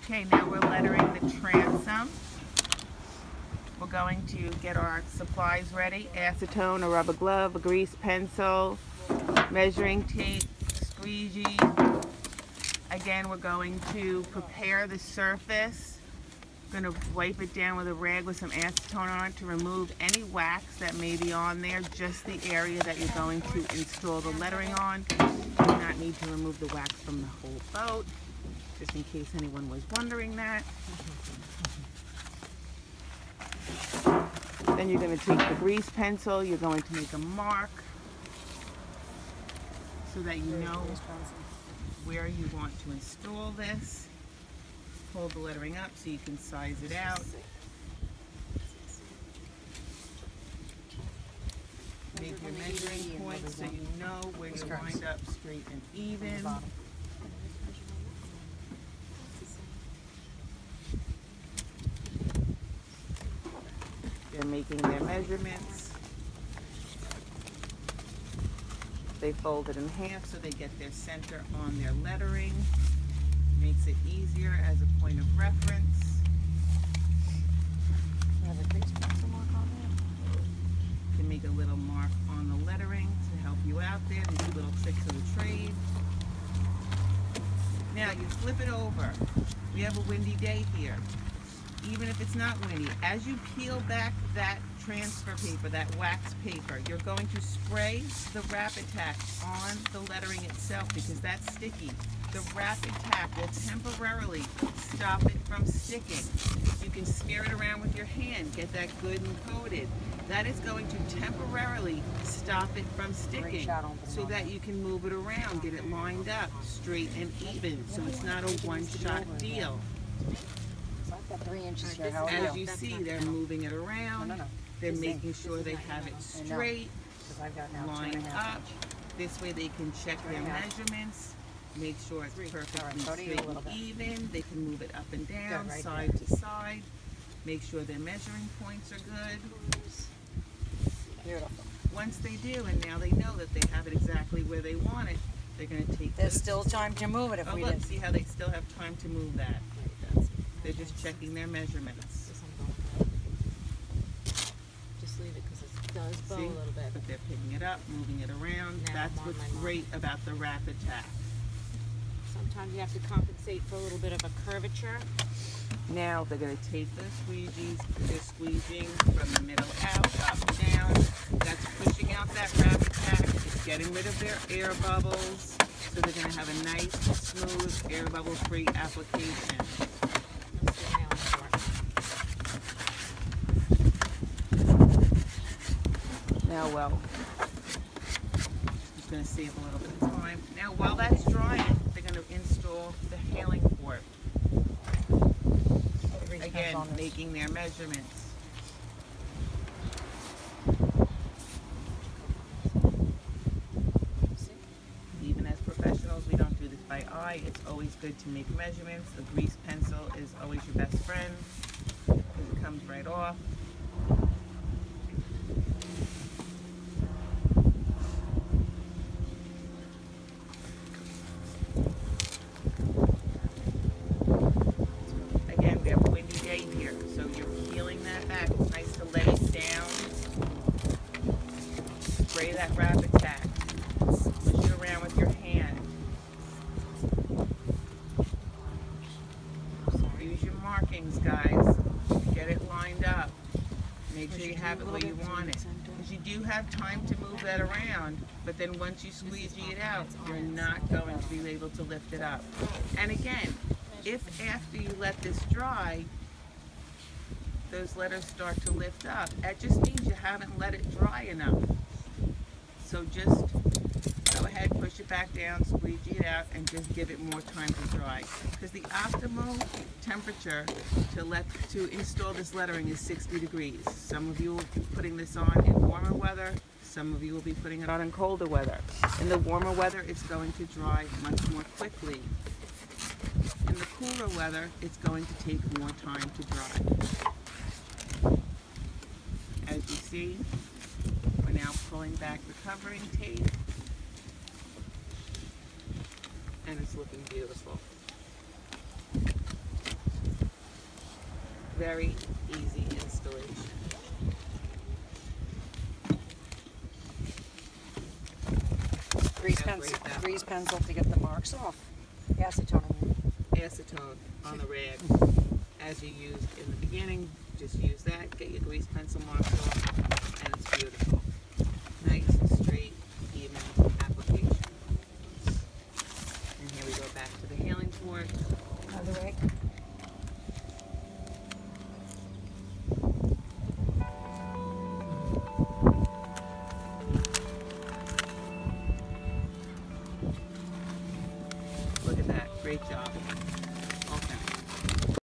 Okay, now we're lettering the transom. We're going to get our supplies ready. Acetone, a rubber glove, a grease pencil, measuring tape, squeegee. Again, we're going to prepare the surface. We're going to wipe it down with a rag with some acetone on it to remove any wax that may be on there, just the area that you're going to install the lettering on. You do not need to remove the wax from the whole boat, just in case anyone was wondering that. Then you're going to take the grease pencil, you're going to make a mark so that you know where you want to install this. Hold the lettering up so you can size it out. Make your measuring points so you know where you wind up straight and even. They're making their measurements. They fold it in half so they get their center on their lettering. Makes it easier as a point of reference. You have a grease pencil mark on there? You can make a little mark on the lettering to help you out there. These little tricks of the trade. Now you flip it over. We have a windy day here. Even if it's not windy, as you peel back that transfer paper, that wax paper, you're going to spray the Rapid Tack on the lettering itself because that's sticky. The Rapid Tack will temporarily stop it from sticking. You can smear it around with your hand, get that good and coated. That is going to temporarily stop it from sticking so that you can move it around, get it lined up, straight and even, so it's not a one-shot deal. Got 3 inches here. As you see, they're moving it around. They're making sure they have it straight, lined up. This way they can check their measurements, make sure it's perfectly straight and even. They can move it up and down, side to side, make sure their measuring points are good. Beautiful. Once they do, and now they know that they have it exactly where they want it, they're going to take There's still time to move it if we didn't. See how they still have time to move that. They're just checking their measurements. Just leave it because it does bow a little bit. But they're picking it up, moving it around. Now That's what's great about the Rapid Tack. Sometimes you have to compensate for a little bit of a curvature. Now they're going to take those squeegees. They're squeezing from the middle out, up, down. That's pushing out that Rapid Tack. It's getting rid of their air bubbles. So they're going to have a nice, smooth, air bubble-free application. Now, well, just going to save a little bit of time. Now, while that's drying, they're going to install the hailing port. Again, making their measurements. Even as professionals, we don't do this by eye. It's always good to make measurements. A grease pencil is always your best friend because it comes right off. Spray that Rapid Tack. Push it around with your hand. Use your markings, guys. Get it lined up. Make sure you have it where you want it. Because you do have time to move that around, but then once you squeegee it out, you're not going to be able to lift it up. And again, if after you let this dry, those letters start to lift up, that just means you haven't let it dry enough. So just go ahead, push it back down, squeegee it out, and just give it more time to dry. Because the optimal temperature to install this lettering is 60 degrees. Some of you will be putting this on in warmer weather. Some of you will be putting it on in colder weather. In the warmer weather, it's going to dry much more quickly. In the cooler weather, it's going to take more time to dry. As you see, we're now pulling back the covering tape, and it's looking beautiful. very easy installation. Grease Yeah, pencil, grate that grease up. pencil to get the marks off. Acetone. Acetone on the rag, as you used in the beginning. Just use that, get your grease pencil marks off, and it's beautiful.